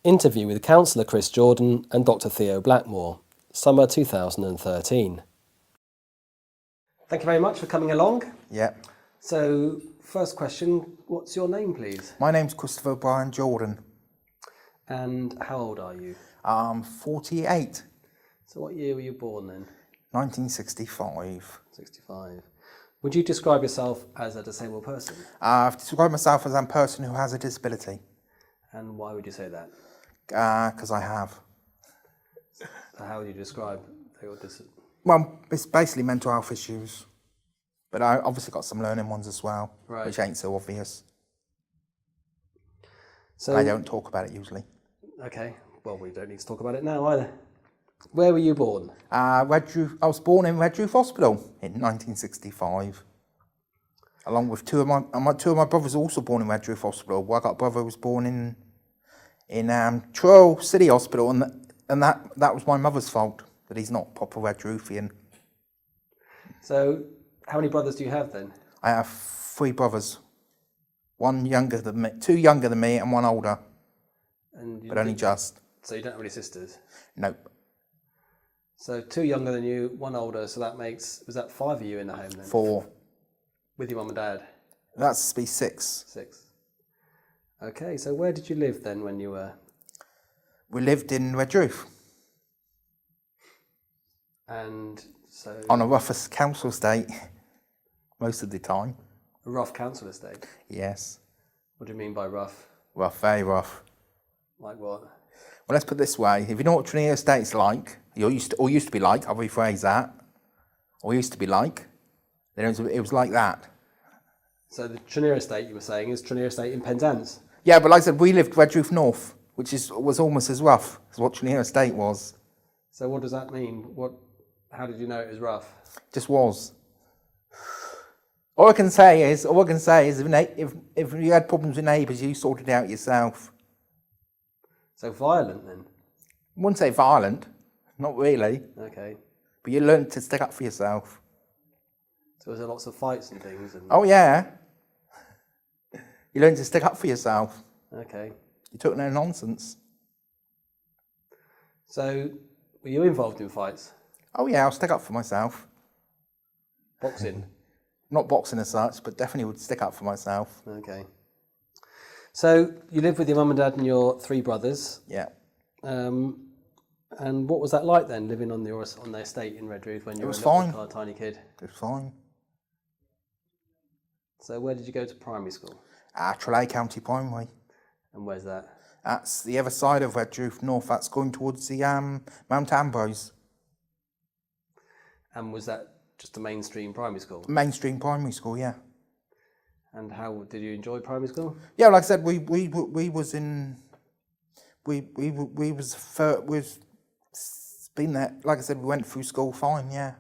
Interview with Councillor Chris Jordan and Dr Theo Blackmore, summer 2013. Thank you very much for coming along. Yeah. So, first question, what's your name, please? My name's Christopher Brian Jordan. And how old are you? I'm 48. So what year were you born then? 1965. 65. Would you describe yourself as a disabled person? I've described myself as a person who has a disability. And why would you say that? Because I have. So how would you describe your disability? Well, it's basically mental health issues. But I obviously got some learning ones as well, right, which ain't so obvious. So I don't talk about it usually. Okay, well, we don't need to talk about it now either. Where were you born? I was born in Redruth Hospital in 1965. Along with two of my brothers also born in Redruth Hospital. Well, I got a brother who was born in Truro City Hospital, and that was my mother's fault, that he's not proper Redruthian. So, how many brothers do you have then? I have 3 brothers. One younger than me, 2 younger than me, and 1 older. But only just. So you don't have any sisters? Nope. So 2 younger than you, 1 older, so that makes, was that 5 of you in the home then? 4. With your mum and dad? That's to be 6. 6. Okay, so where did you live then when you were? We lived in Redruth. And so... On a rough council estate, most of the time. A rough council estate? Yes. What do you mean by rough? Rough, very rough. Like what? Well, let's put it this way. If you know what Trinity Estate's like, or used to be like, I'll rephrase that, or used to be like, then it was like that. So the Trinity Estate, you were saying, is Trinity Estate in Penzance? Yeah, but like I said, we lived Redruth North, which was almost as rough as what Trinity Estate was. So what does that mean? How did you know it was rough? Just was. All I can say is if you had problems with neighbours, you sorted it out yourself. So violent then? I wouldn't say violent, not really. Okay. But you learned to stick up for yourself. So was there lots of fights and things? Oh yeah. You learned to stick up for yourself. Okay. You took no nonsense. So were you involved in fights? Oh yeah, I'll stick up for myself. Boxing? Not boxing as such, but definitely would stick up for myself. Okay. So you lived with your mum and dad and your 3 brothers. Yeah. And what was that like then, living on their estate in Redruth when you were a tiny kid? It was fine. So where did you go to primary school? Tralee County Primary. And where's that? That's the other side of Redruth North. That's going towards the Mount Ambrose. And was that just a mainstream primary school? Mainstream primary school, yeah. And how did you enjoy primary school? Yeah, like I said, we been there. Like I said, we went through school fine, yeah.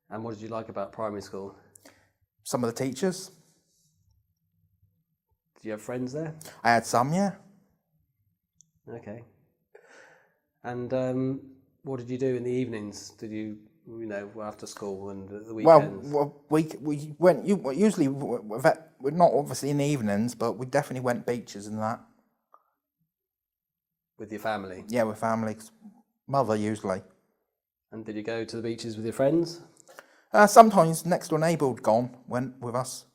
And what did you like about primary school? Some of the teachers. Did you have friends there? I had some, yeah. Okay. And what did you do in the evenings? Did you after school and the weekends? Well, we went usually. We're not obviously in the evenings, but we definitely went beaches and that. With your family? Yeah, with family. Mother usually. And did you go to the beaches with your friends? Sometimes next door neighbour went with us.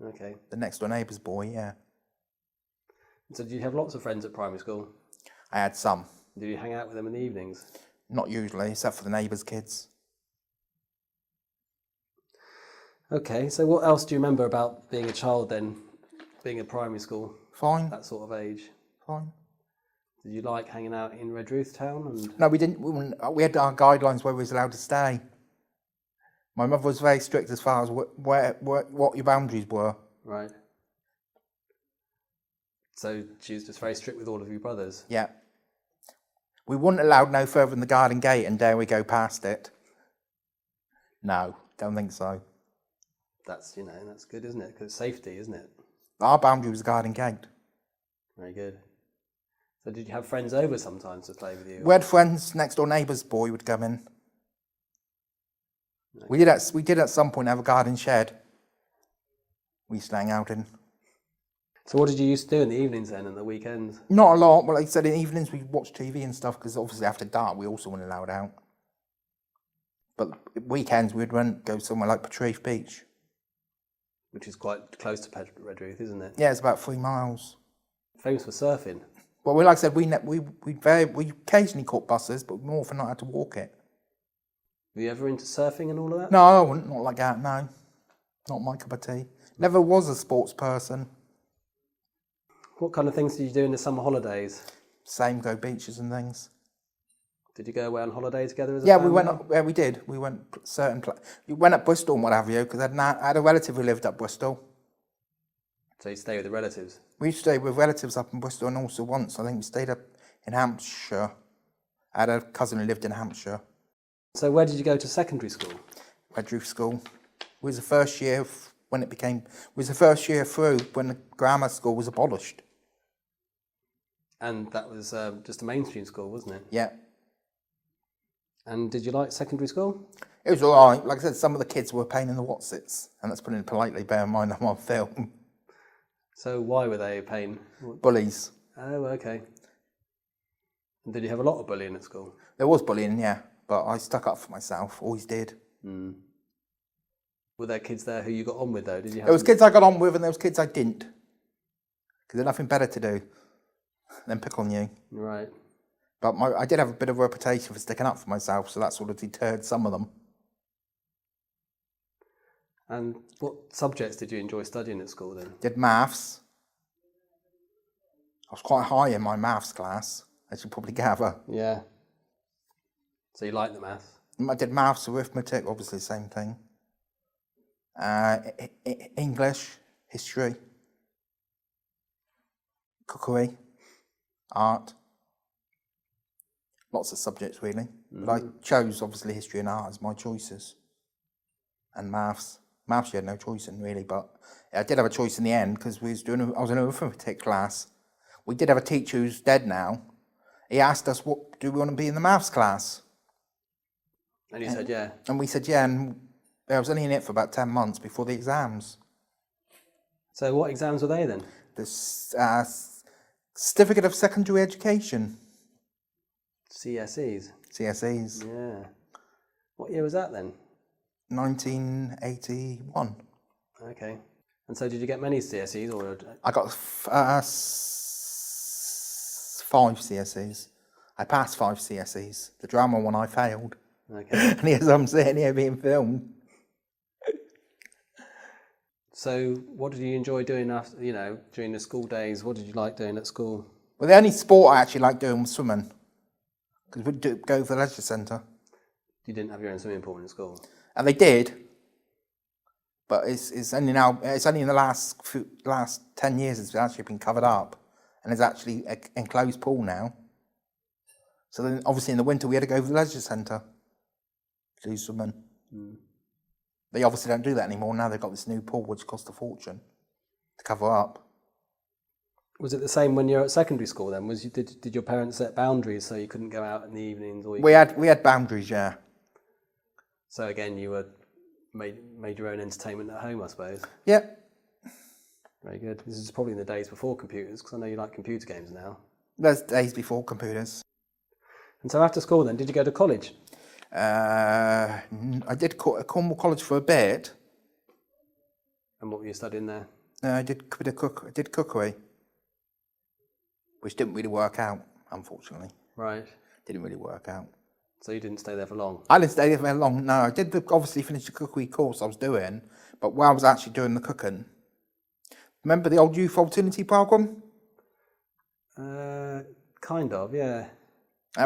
Okay. The next door neighbour's boy, yeah. So did you have lots of friends at primary school? I had some. Did you hang out with them in the evenings? Not usually, except for the neighbours' kids. Okay, so what else do you remember about being a child then, being at primary school? Fine. That sort of age? Fine. Did you like hanging out in Redruth town? No, we didn't. We had our guidelines where we was allowed to stay. My mother was very strict as far as what your boundaries were. Right. So she was just very strict with all of your brothers? Yeah. We weren't allowed no further than the garden gate, and dare we go past it? No, don't think so. That's good, isn't it? Because it's safety, isn't it? Our boundary was the garden gate. Very good. So did you have friends over sometimes to play with you? We had friends. Next door neighbour's boy would come in. Okay. We did at some point have a garden shed we used to hang out in. So what did you used to do in the evenings then and the weekends? Not a lot. Well, like I said, in the evenings we watch TV and stuff because obviously after dark we also weren't allowed out. But weekends we'd go somewhere like Patrice Beach. Which is quite close to Redruth, isn't it? Yeah, it's about 3 miles. Famous for surfing. Well, like I said, we occasionally caught buses, but more often not had to walk it. Were you ever into surfing and all of that? No, I wouldn't. Not like that. No, not my cup of tea. Never was a sports person. What kind of things did you do in the summer holidays? Same, go beaches and things. Did you go away on holiday together as a Yeah, family? we went. Yeah, we did. We went we went up Bristol and what have you, because I had a relative who lived up Bristol. So you stay with the relatives? We used to stay with relatives up in Bristol, and also once I think we stayed up in Hampshire. I had a cousin who lived in Hampshire. So where did you go to secondary school? Redruth School. It was the first year when it became. It was the first year through when the grammar school was abolished. And that was just a mainstream school, wasn't it? Yeah. And did you like secondary school? It was all right. Like I said, some of the kids were a pain in the whatsits, and that's putting it politely. Bear in mind I'm on film. So why were they a pain? Bullies. Oh, okay. And did you have a lot of bullying at school? There was bullying, yeah, but I stuck up for myself. Always did. Mm. Were there kids there who you got on with though? Did you? There was kids I got on with, and there was kids I didn't, because there's nothing better to do than pick on you. Right. But I did have a bit of a reputation for sticking up for myself, so that sort of deterred some of them. And what subjects did you enjoy studying at school then? Did maths. I was quite high in my maths class, as you probably gather. Yeah. So you liked the maths? I did maths, arithmetic, obviously the same thing. English, history, cookery, art. Lots of subjects really. But I chose obviously history and art as my choices. And maths. Maths you had no choice in really, but I did have a choice in the end because I was in an arithmetic class. We did have a teacher who's dead now. He asked us, what do we want to be in the maths class? And you said yeah. And we said yeah, and I was only in it for about 10 months before the exams. So what exams were they then? The Certificate of Secondary Education. CSEs? CSEs. Yeah. What year was that then? 1981. Okay. And so did you get many CSEs or? I got 5 CSEs. I passed 5 CSEs. The drama one I failed. Okay. And here's I'm sitting here being filmed. So what did you enjoy doing after, during the school days? What did you like doing at school? Well, the only sport I actually liked doing was swimming. Because we'd go to the leisure centre. You didn't have your own swimming pool in school? And they did. But it's only in the last 10 years it's actually been covered up. And it's actually an enclosed pool now. So then obviously in the winter we had to go to the leisure centre to do swimming. Mm. They obviously don't do that anymore. Now they've got this new pool which costs a fortune to cover up. Was it the same when you were at secondary school then? Did your parents set boundaries so you couldn't go out in the evenings? Or we had boundaries, yeah. So again, you were made your own entertainment at home, I suppose. Yeah. Very good. This is probably in the days before computers, because I know you like computer games now. There's days before computers. And so after school then, did you go to college? I did Cornwall College for a bit. And what were you studying there? I did cookery, which didn't really work out, unfortunately. Right. Didn't really work out. So you didn't stay there for long? I didn't stay there for very long, no. I did obviously finish the cookery course I was doing, but while I was actually doing the cooking, remember the old youth opportunity programme? Kind of, yeah.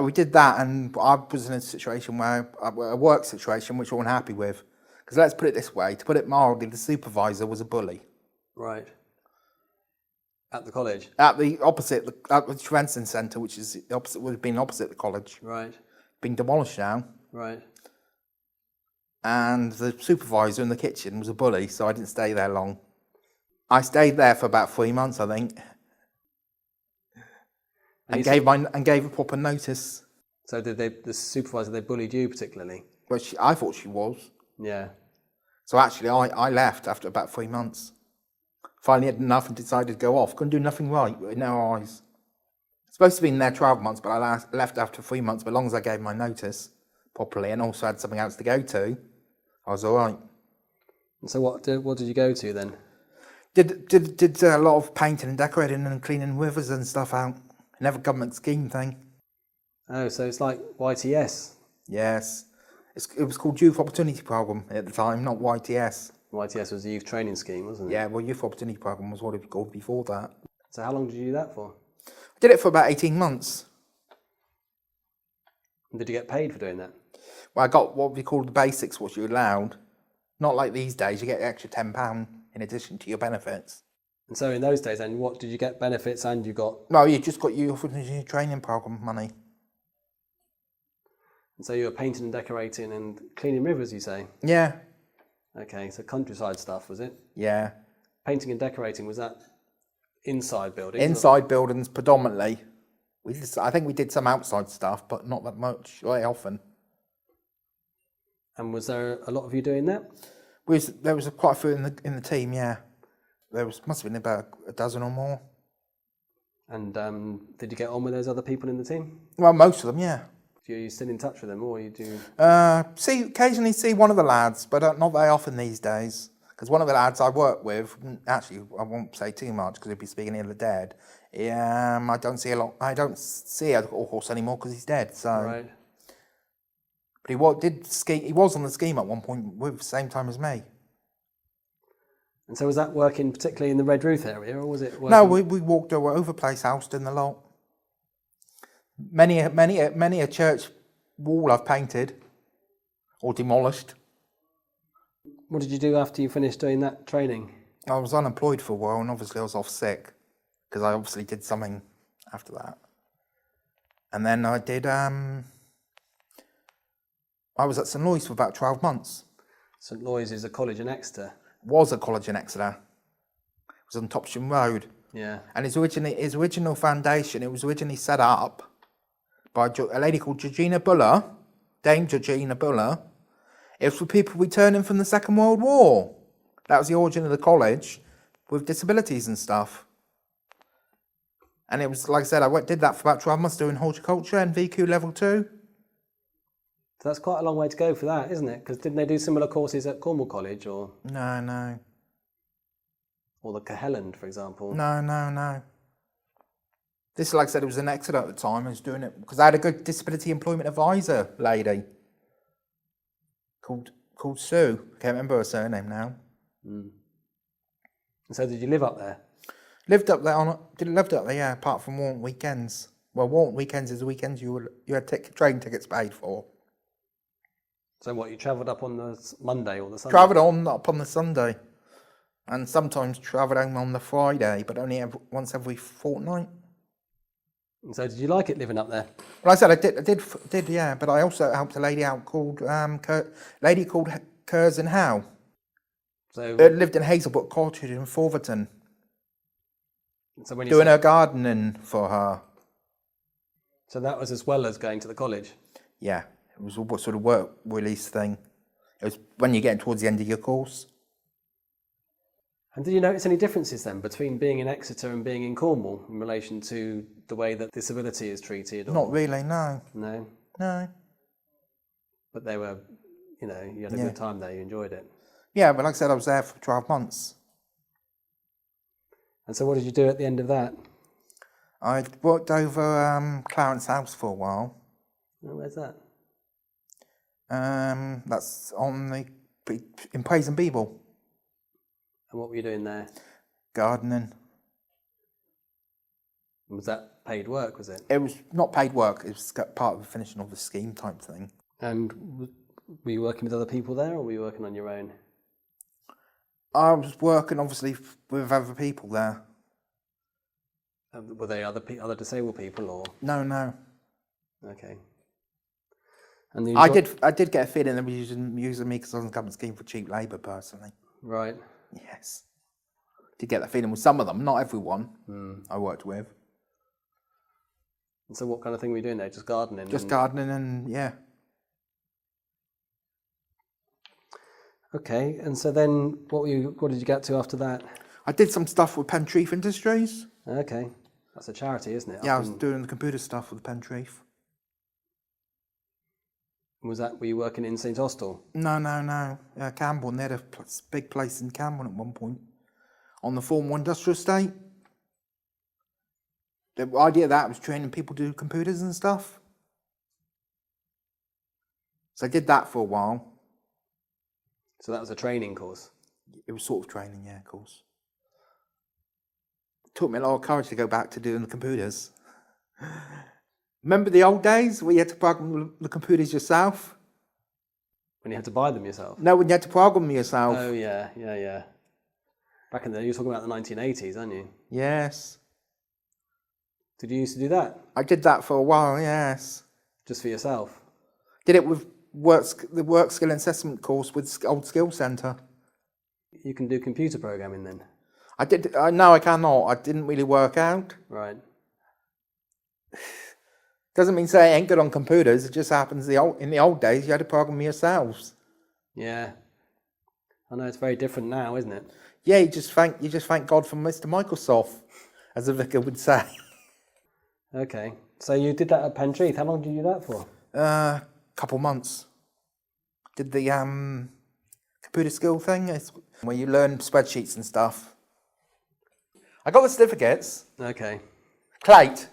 We did that, and I was in a situation where, a work situation, which I wasn't happy with. Because let's put it this way, to put it mildly, the supervisor was a bully. Right. At the college? At the Trevenston Centre, which is the opposite, would have been opposite the college. Right. Been demolished now. Right. And the supervisor in the kitchen was a bully, so I didn't stay there long. I stayed there for about 3 months, I think. And gave a proper notice. So did the supervisor, they bullied you particularly? Well, I thought she was. Yeah. So actually, I left after about 3 months. Finally had enough and decided to go off. Couldn't do nothing right in our eyes. Supposed to be in there 12 months, but I left after 3 months. But as long as I gave my notice properly and also had something else to go to, I was all right. And so what did you go to then? Did a lot of painting and decorating and cleaning rivers and stuff out. Never government scheme thing. Oh, so it's like YTS. Yes. It was called Youth Opportunity Programme at the time, not YTS. YTS was a youth training scheme, wasn't it? Yeah, well, Youth Opportunity Programme was what it was called before that. So how long did you do that for? I did it for about 18 months. And did you get paid for doing that? Well, I got what we call the basics, what you're allowed. Not like these days, you get an extra £10 in addition to your benefits. And so in those days then, what did you get benefits and you got? No, you just got your training programme money. And so you were painting and decorating and cleaning rivers, you say? Yeah. Okay, so countryside stuff, was it? Yeah. Painting and decorating, was that inside buildings? Inside buildings predominantly. I think we did some outside stuff, but not that much, very often. And was there a lot of you doing that? There was quite a few in the team, yeah. Must have been about a dozen or more. And did you get on with those other people in the team? Well, most of them, yeah. Do you still in touch with them, or you do? Occasionally see one of the lads, but not very often these days. Because one of the lads I work with, actually, I won't say too much because he'd be speaking ill of the dead. I don't see a lot. I don't see a horse anymore because he's dead. So. Right. But he was on the scheme at one point with the same time as me. And so was that working particularly in the Red Roof area, or was it working? No, we walked over place, housed in the lot. Many a church wall I've painted or demolished. What did you do after you finished doing that training? I was unemployed for a while, and obviously I was off sick because I obviously did something after that. And then I did. I was at St Louis for about 12 months. St Louis is a college in Exeter. Was a college in Exeter. It was on Topsham Road. Yeah. And his original foundation, it was originally set up by a lady called Georgina Buller, Dame Georgina Buller. It was for people returning from the Second World War. That was the origin of the college, with disabilities and stuff. And it was, like I said, I did that for about 12 months doing horticulture and VQ level 2. So that's quite a long way to go for that, isn't it? Because didn't they do similar courses at Cornwall College or? No. Or the Cahelland, for example? No. This, like I said, it was in Exeter at the time. I was doing it because I had a good disability employment advisor lady called Sue. Can't remember her surname now. Mm. And so did you live up there? Lived up there, yeah, apart from Warrant weekends. Well, Warrant weekends is the weekends you had train tickets paid for. So what, you travelled up on the Monday or the Sunday? Travelled up on the Sunday. And sometimes travelled home on the Friday, but only once every fortnight. And so did you like it living up there? Well, I said I did, yeah. But I also helped a lady out called Curzon Hayle. So lived in Hazelbrook Cottage in Forverton. So when doing her gardening for her. So that was as well as going to the college? Yeah, it was a sort of work release thing. It was when you're getting towards the end of your course. And did you notice any differences then between being in Exeter and being in Cornwall in relation to the way that disability is treated? Or... Not really, no. No? No. But they were, you had a good time there, you enjoyed it? Yeah, but like I said, I was there for 12 months. And so what did you do at the end of that? I worked over Clarence House for a while. Oh, where's that? That's in Praise and Beeble. And what were you doing there? Gardening. And was that paid work, was it? It was not paid work. It was part of the finishing of the scheme type thing. And were you working with other people there, or were you working on your own? I was working, obviously, with other people there. Were they other disabled people, or? No. Okay. And I did get a feeling they were using me because I was on the government scheme for cheap labour, personally. Right. Yes. Did get that feeling with some of them, not everyone I worked with. And so what kind of thing were you doing there? Just gardening? Gardening and, yeah. Okay, and so then what did you get to after that? I did some stuff with Pentreath Industries. Okay, that's a charity, isn't it? Yeah, I was doing the computer stuff with Pentreath. Were you working in St Austell? No. Camborne, they had a big place in Camborne at one point, on the Cornwall Industrial Estate. The idea of that was training people to do computers and stuff. So I did that for a while. So that was a training course? It was sort of training, yeah, of course. It took me a lot of courage to go back to doing the computers. Remember the old days where you had to program the computers yourself? When you had to buy them yourself? No, when you had to program them yourself. Oh, yeah. Back in the, you're talking about the 1980s, aren't you? Yes. Did you used to do that? I did that for a while, yes. Just for yourself? Did it with the work skill assessment course with Old Skill Centre. You can do computer programming then? I did. No, I cannot. I didn't really work out. Right. Doesn't mean say I ain't good on computers. It just happens in the old days you had to program yourselves. Yeah. I know it's very different now, isn't it? Yeah, you just thank God for Mr. Microsoft, as the vicar would say. Okay. So you did that at Pentreath. How long did you do that for? Couple months. Did the computer skill thing, it's where you learn spreadsheets and stuff. I got the certificates. Okay. CLATE,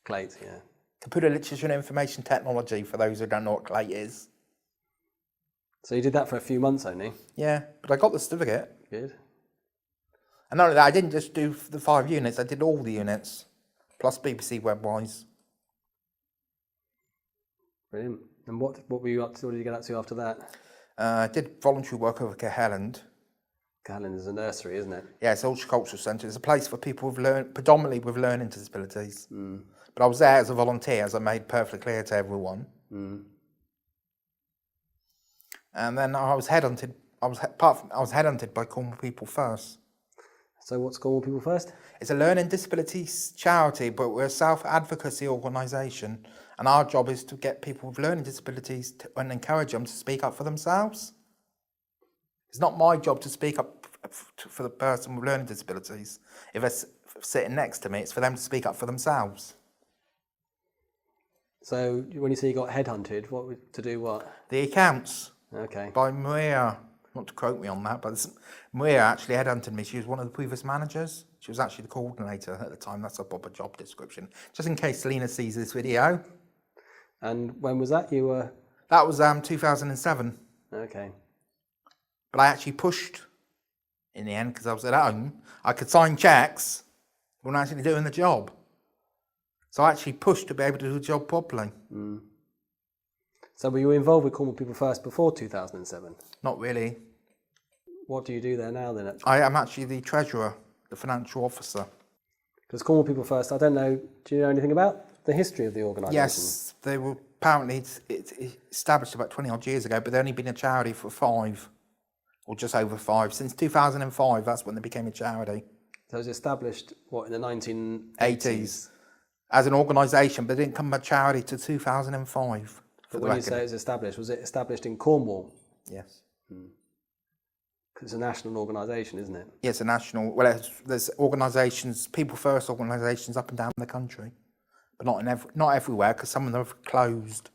yeah. Computer Literature and Information Technology, for those who don't know what CLATE is. So you did that for a few months only? Yeah, but I got the certificate. Good. And not only that, I didn't just do the 5 units, I did all the units, plus BBC Webwise. Brilliant. And what were you up to? What did you get up to after that? I did voluntary work over Hayle. Hayle is a nursery, isn't it? Yeah, it's a cultural centre. It's a place for people predominantly with learning disabilities. But I was there as a volunteer, as I made perfectly clear to everyone. And then I was headhunted. I was headhunted by Cornwall People First. So what's Cornwall People First? It's a learning disabilities charity, but we're a self-advocacy organisation, and our job is to get people with learning disabilities and encourage them to speak up for themselves. It's not my job to speak up for the person with learning disabilities. If they're sitting next to me, it's for them to speak up for themselves. So when you say you got headhunted, to do what? The accounts. Okay. By Maria, not to quote me on that, but Maria actually headhunted me. She was one of the previous managers. She was actually the coordinator at the time. That's a proper job description. Just in case Selena sees this video. And when was that? That was 2007. Okay. But I actually pushed in the end because I was at home. I could sign cheques when actually doing the job. So I actually pushed to be able to do the job properly. So were you involved with Cornwall People First before 2007? Not really. What do you do there now then? I am actually the treasurer, the financial officer. Because Cornwall People First, I don't know, do you know anything about the history of the organisation? Yes, they were apparently it's established about 20 odd years ago, but they've only been a charity for 5, or just over 5. Since 2005, that's when they became a charity. So it was established, what, in the 1980s? 80s. As an organisation, but it didn't come a charity to 2005. But when you say it was established in Cornwall? Yes. Because it's a national organisation, isn't it? Yes, a national. Well, there's organisations, People First organisations up and down the country, but not everywhere, because some of them have closed.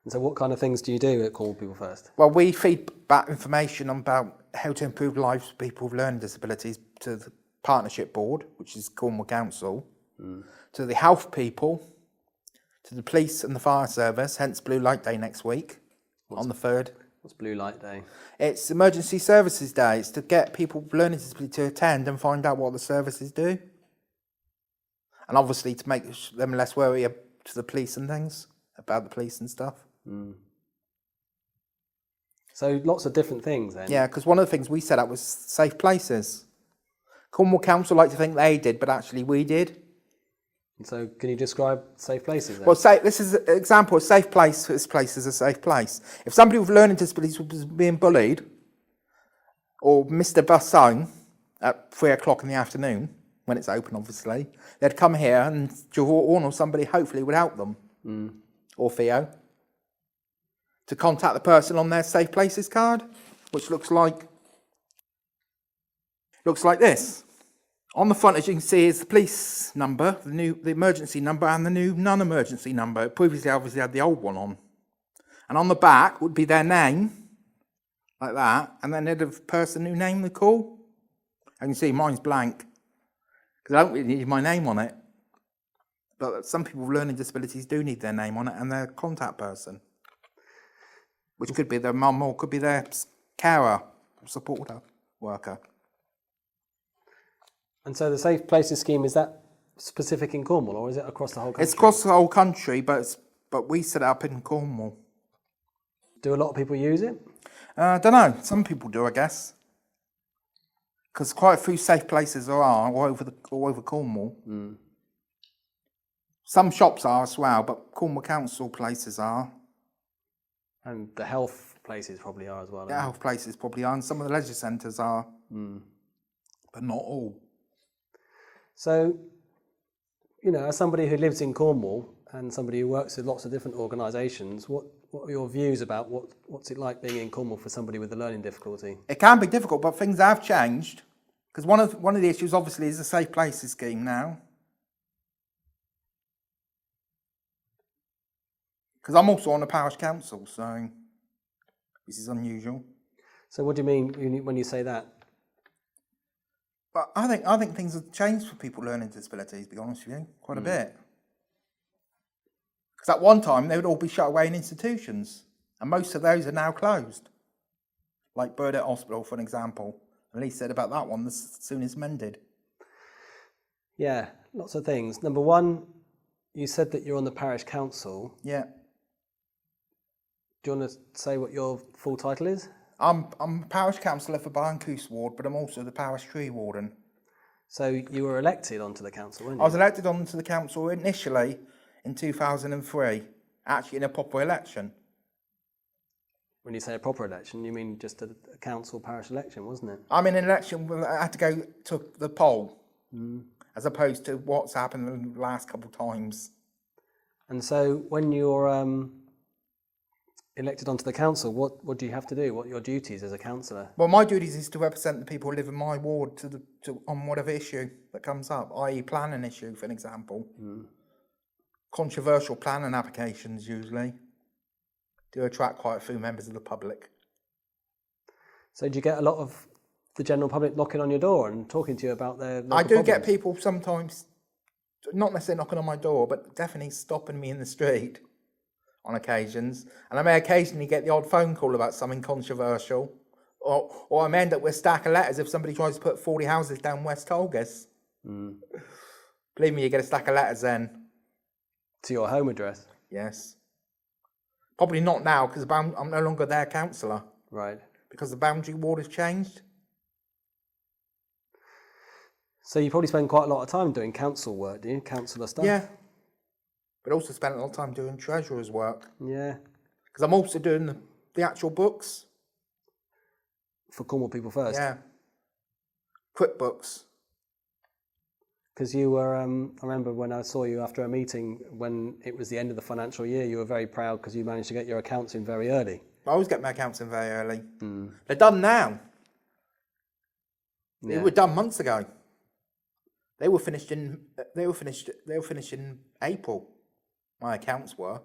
And so what kind of things do you do at Cornwall People First? Well, we feed back information about how to improve the lives of people with learning disabilities to the Partnership Board, which is Cornwall Council, to the health people, to the police and the fire service, hence Blue Light Day next week, on the 3rd. What's Blue Light Day? It's Emergency Services Day. It's to get people with learning disability to attend and find out what the services do. And obviously to make them less worried to the police and things, about the police and stuff. So lots of different things then? Yeah, because one of the things we set up was safe places. Cornwall Council like to think they did, but actually we did. So can you describe safe places then? Well, this is an example of safe place. This place is a safe place. If somebody with learning disabilities was being bullied or missed a bus home at 3 o'clock in the afternoon, when it's open obviously, they'd come here and John or somebody hopefully would help them, or Theo, to contact the person on their safe places card, which looks like Looks like this. On the front, as you can see, is the police number, the emergency number, and the new non-emergency number. It previously obviously had the old one on. And on the back would be their name, like that, and then the person who named the call. And you can see mine's blank, because I don't really need my name on it. But some people with learning disabilities do need their name on it and their contact person, which could be their mum or could be their carer, support worker. And so the Safe Places scheme, is that specific in Cornwall or is it across the whole country? It's across the whole country, but we set it up in Cornwall. Do a lot of people use it? I don't know. Some people do, I guess. Because quite a few safe places there are all over Cornwall. Mm. Some shops are as well, but Cornwall Council places are. And the health places probably are as well. The health places probably are, and some of the leisure centres are. Mm. But not all. So, as somebody who lives in Cornwall and somebody who works with lots of different organisations, what are your views about what's it like being in Cornwall for somebody with a learning difficulty? It can be difficult, but things have changed. Because one of the issues, obviously, is the Safe Places scheme now. Because I'm also on the parish council, so this is unusual. So what do you mean when you say that? But I think things have changed for people with learning disabilities, to be honest with you, quite a bit. Because at one time, they would all be shut away in institutions, and most of those are now closed. Like Burdett Hospital, for an example. At least said about that one, as soon as mended. Yeah, lots of things. Number one, you said that you're on the parish council. Yeah. Do you want to say what your full title is? I'm parish councillor for Barncoose Ward, but I'm also the parish tree warden. So you were elected onto the council, weren't you? I was elected onto the council initially in 2003, actually in a proper election. When you say a proper election, you mean just a council parish election, wasn't it? I'm in an election where I had to go to the poll, as opposed to what's happened in the last couple of times. And so when you're elected onto the council, what do you have to do? What are your duties as a councillor? Well, my duties is to represent the people who live in my ward on whatever issue that comes up, i.e. planning issue, for an example. Controversial planning applications usually do attract quite a few members of the public. So do you get a lot of the general public knocking on your door and talking to you about their local I do problems? get people sometimes, not necessarily knocking on my door, but definitely stopping me in the street on occasions. And I may occasionally get the odd phone call about something controversial, or I may end up with a stack of letters if somebody tries to put 40 houses down West Tolgis. Believe me, you get a stack of letters then. To your home address? Yes. Probably not now, because I'm no longer their councillor. Right. Because the boundary ward has changed. So you probably spend quite a lot of time doing council work, do you? Councillor stuff? Yeah. But also spent a lot of time doing treasurer's work. Yeah. Because I'm also doing the actual books. For Cornwall People First? Yeah. QuickBooks. Because you were, I remember when I saw you after a meeting, when it was the end of the financial year, you were very proud because you managed to get your accounts in very early. I always get my accounts in very early. They're done now. Yeah. They were done months ago. They were finished in April. My accounts were.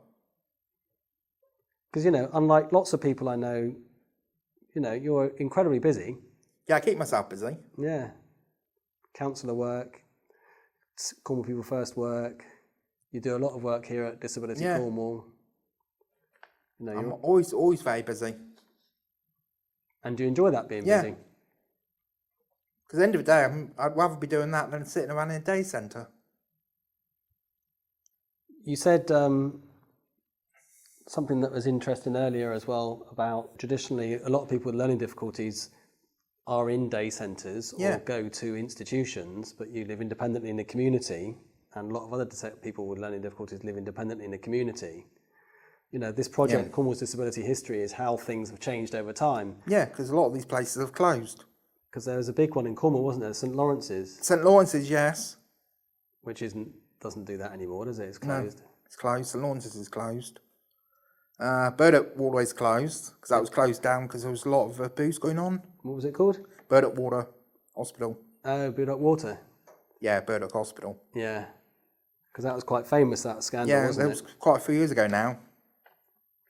Because, unlike lots of people I know, you're incredibly busy. Yeah, I keep myself busy. Yeah. Councillor work, Cornwall People First work. You do a lot of work here at Disability Cornwall. I'm always very busy. And do you enjoy that being busy? Because at the end of the day, I'd rather be doing that than sitting around in a day centre. You said something that was interesting earlier as well about traditionally a lot of people with learning difficulties are in day centres or go to institutions, but you live independently in the community, and a lot of other people with learning difficulties live independently in the community. This project, Cornwall's Disability History, is how things have changed over time. Yeah, because a lot of these places have closed. Because there was a big one in Cornwall, wasn't there? St Lawrence's. St Lawrence's, yes. Which doesn't do that anymore, does it? It's closed. No, it's closed. St Lawrence's is closed. Burdett Water is closed, because that was closed down because there was a lot of abuse going on. What was it called? Burdett Water Hospital. Oh, Burdock Water. Yeah, Burdock Hospital. Yeah. Because that was quite famous, that scandal, Yeah, wasn't that was quite a few years ago now.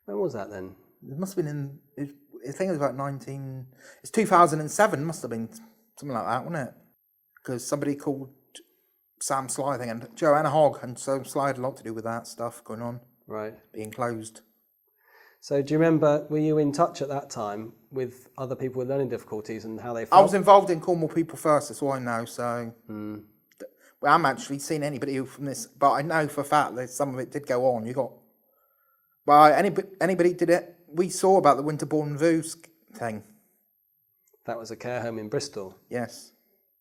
When was that then? It must have been I think it was about it's 2007, must have been something like that, wasn't it? Because somebody called Sam Sly, I think, and Joanna Hogg, and so Sly had a lot to do with that stuff going on. Right. Being closed. So do you remember, were you in touch at that time with other people with learning difficulties and how they felt? I was involved in Cornwall People First, that's all I know, so... Well, I haven't actually seen anybody from this, but I know for a fact that some of it did go on. Well, anybody did it. We saw about the Winterbourne View thing. That was a care home in Bristol? Yes.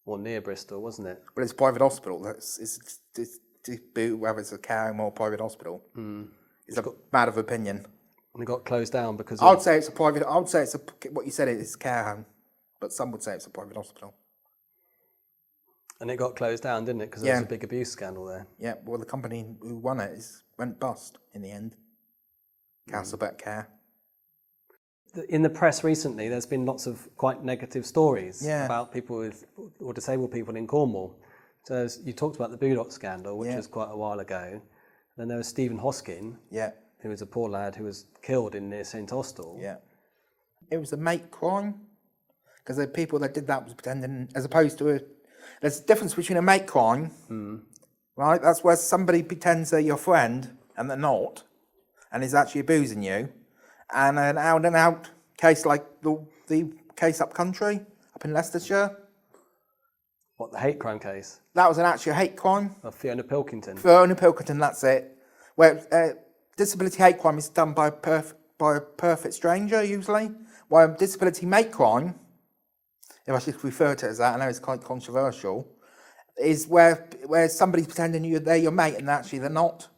Or near Bristol, wasn't it? Well, it's a private hospital. It's whether it's a care home or a private hospital. It's a matter of opinion. And it got closed down because I would say it's what you said, it's a care home, but some would say it's a private hospital. And it got closed down, didn't it? Because there was a big abuse scandal there. Yeah, well, the company who won it went bust in the end. Castlebeck Care. In the press recently, there's been lots of quite negative stories about people with, or disabled people in Cornwall. So you talked about the Burdock scandal, which was quite a while ago. Then there was Stephen Hoskin, who was a poor lad who was killed in near St Austell. Yeah. It was a mate crime, because the people that did that was pretending, as opposed to there's a difference between a mate crime, right? That's where somebody pretends they're your friend and they're not, and is actually abusing you, and an out and out case like the case up country, up in Leicestershire. What, the hate crime case? That was an actual hate crime. Of Fiona Pilkington. Fiona Pilkington, that's it. Where disability hate crime is done by a perfect stranger usually, while disability mate crime, if I should refer to it as that, I know it's quite controversial, is where somebody's pretending they're your mate and actually they're not.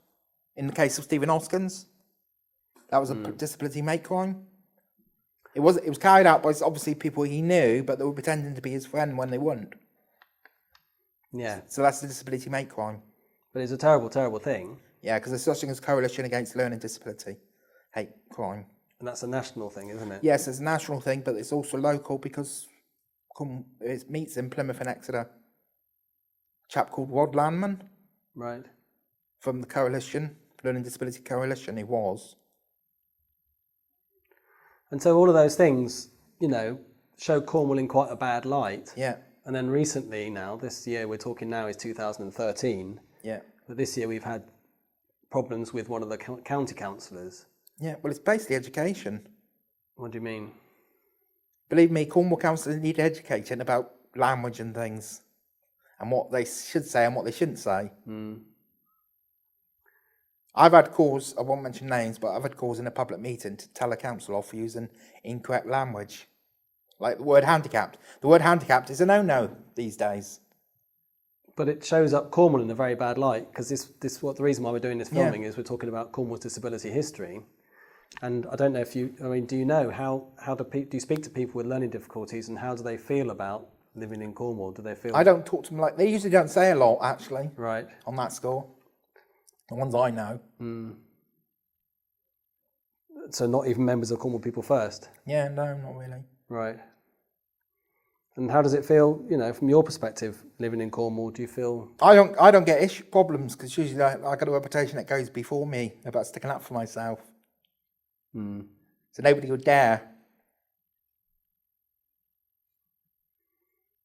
In the case of Stephen Hoskins, that was a disability mate crime. It was carried out by obviously people he knew, but they were pretending to be his friend when they weren't. Yeah. So that's the disability mate crime. But it's a terrible, terrible thing. Yeah, because there's such thing as Coalition Against Learning Disability hate crime. And that's a national thing, isn't it? Yes, it's a national thing, but it's also local because it meets in Plymouth and Exeter. A chap called Rod Landman. Right. From the Coalition, Learning Disability Coalition, he was. And so all of those things, show Cornwall in quite a bad light. Yeah. And then recently now, this year we're talking now is 2013. Yeah. But this year we've had problems with one of the county councillors. Yeah, well, it's basically education. What do you mean? Believe me, Cornwall councillors need educating about language and things, and what they should say and what they shouldn't say. I've had calls, I won't mention names, but I've had calls in a public meeting to tell a council off for using incorrect language. Like the word handicapped. The word handicapped is a no-no these days. But it shows up Cornwall in a very bad light, because the reason why we're doing this filming is we're talking about Cornwall's disability history. And I don't know if do you know how do you speak to people with learning difficulties, and how do they feel about living in Cornwall? Do they feel... I don't talk to them they usually don't say a lot, actually. Right. On that score. The ones I know. So not even members of Cornwall People First? Yeah, no, not really. Right. And how does it feel, from your perspective, living in Cornwall? Do you feel... I don't get problems, because usually I got a reputation that goes before me about sticking up for myself. So nobody would dare.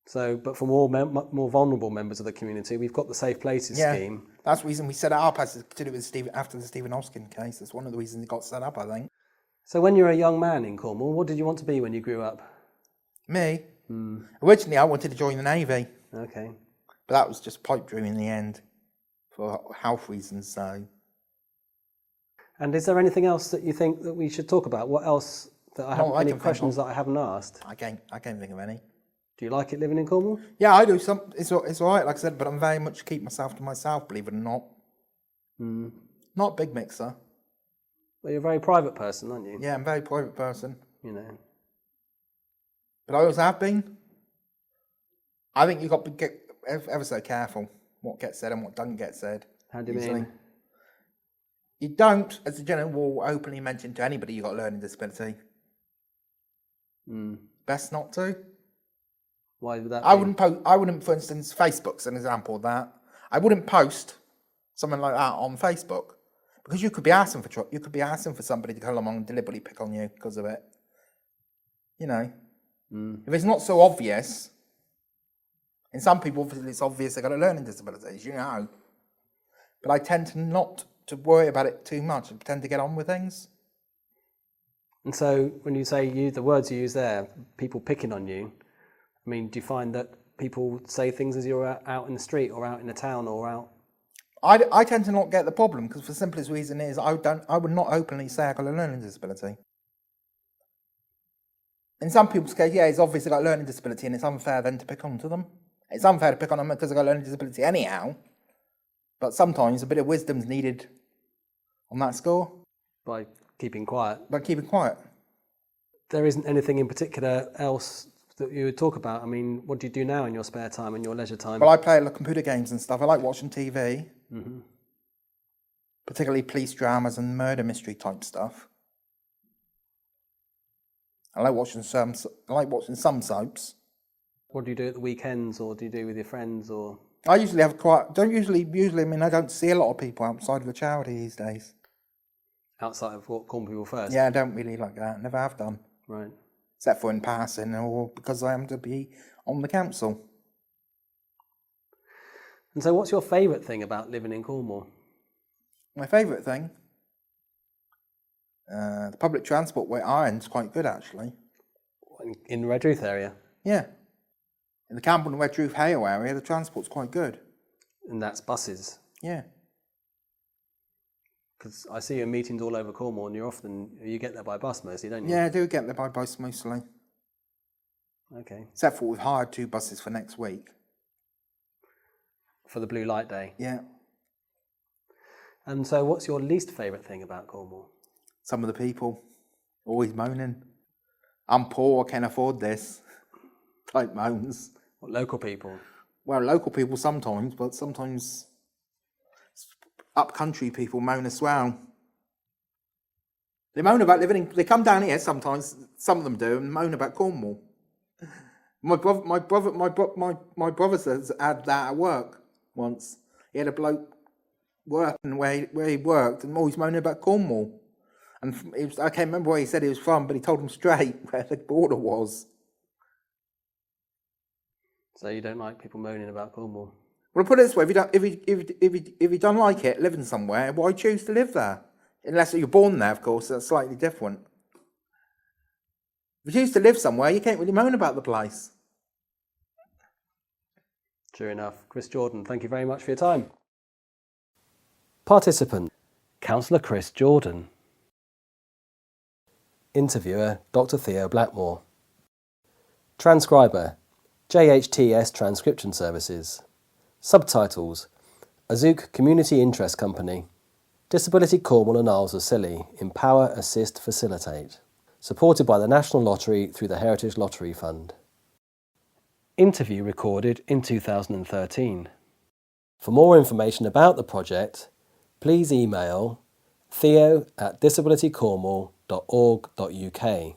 So, but for more vulnerable members of the community, we've got the Safe Places scheme. That's the reason we set it up, as to do with after the Stephen Hoskin case. That's one of the reasons it got set up, I think. So when you were a young man in Cornwall, what did you want to be when you grew up? Me? Originally, I wanted to join the Navy. Okay. But that was just pipe dream in the end, for health reasons, so... And is there anything else that you think that we should talk about? What else that I have any questions that I haven't asked? I can't think of any. Do you like it living in Cornwall? Yeah, I do. It's all right, like I said, but I'm very much keep myself to myself, believe it or not. Not a big mixer. Well, you're a very private person, aren't you? Yeah, I'm a very private person. But I always have been. I think you've got to get ever so careful what gets said and what doesn't get said. How do you mean? You don't, as a general rule, openly mention to anybody you've got a learning disability. Best not to. Why would that be? I wouldn't, for instance, Facebook's an example of that. I wouldn't post something like that on Facebook because you could be asking for somebody to come along and deliberately pick on you because of it. You know, if it's not so obvious, in some people, obviously, it's obvious they've got a learning disabilities, you know. But I tend to not to worry about it too much and tend to get on with things. And so when you say the words you use there, people picking on you, I mean, do you find that people say things as you're out in the street or out in the town or out? I tend to not get the problem because the simplest reason is I would not openly say I've got a learning disability. In some people's case, yeah, it's obvious they've got a learning disability and it's unfair then to pick on to them. It's unfair to pick on them because they've got a learning disability anyhow. But sometimes a bit of wisdom's needed on that score. By keeping quiet. There isn't anything in particular else that you would talk about? I mean, what do you do now in your spare time and your leisure time? Well, I play a lot of computer games and stuff. I like watching TV, particularly police dramas and murder mystery type stuff. I like watching some soaps. What do you do at the weekends, or do you do with your friends, or? I usually have I don't see a lot of people outside of the charity these days. Outside of what, Cornwall People First? Yeah, I don't really like that. Never have done. Right. Except for in passing, or because I am to be on the council. And so what's your favourite thing about living in Cornwall? My favourite thing? The public transport where I am is quite good, actually. In the Redruth area? Yeah. In the Campbell and Redruth Hayle area, the transport's quite good. And that's buses? Yeah. Because I see you in meetings all over Cornwall, and you get there by bus mostly, don't you? Yeah, I do get there by bus mostly. Okay. Except for we've hired 2 buses for next week. For the Blue Light Day? Yeah. And so what's your least favourite thing about Cornwall? Some of the people, always moaning. I'm poor, I can't afford this. Type moans. What, local people? Well, local people sometimes, but sometimes up-country people moan as well. They moan about they come down here sometimes, some of them do, and moan about Cornwall. My brother says had that at work once. He had a bloke working where he worked, and always moaning about Cornwall. And I can't remember where he said he was from, but he told him straight where the border was. So you don't like people moaning about Cornwall? Well, put it this way: if you don't like it living somewhere, why choose to live there? Unless you're born there, of course, that's slightly different. If you choose to live somewhere, you can't really moan about the place. True enough. Chris Jordan, thank you very much for your time. Participant, Councillor Chris Jordan. Interviewer, Dr Theo Blackmore. Transcriber, JHTS Transcription Services. Subtitles, Azook Community Interest Company. Disability Cornwall and Isles of Scilly, Empower, Assist, Facilitate. Supported by the National Lottery through the Heritage Lottery Fund. Interview recorded in 2013. For more information about the project, please email theo@disabilitycornwall.org.uk.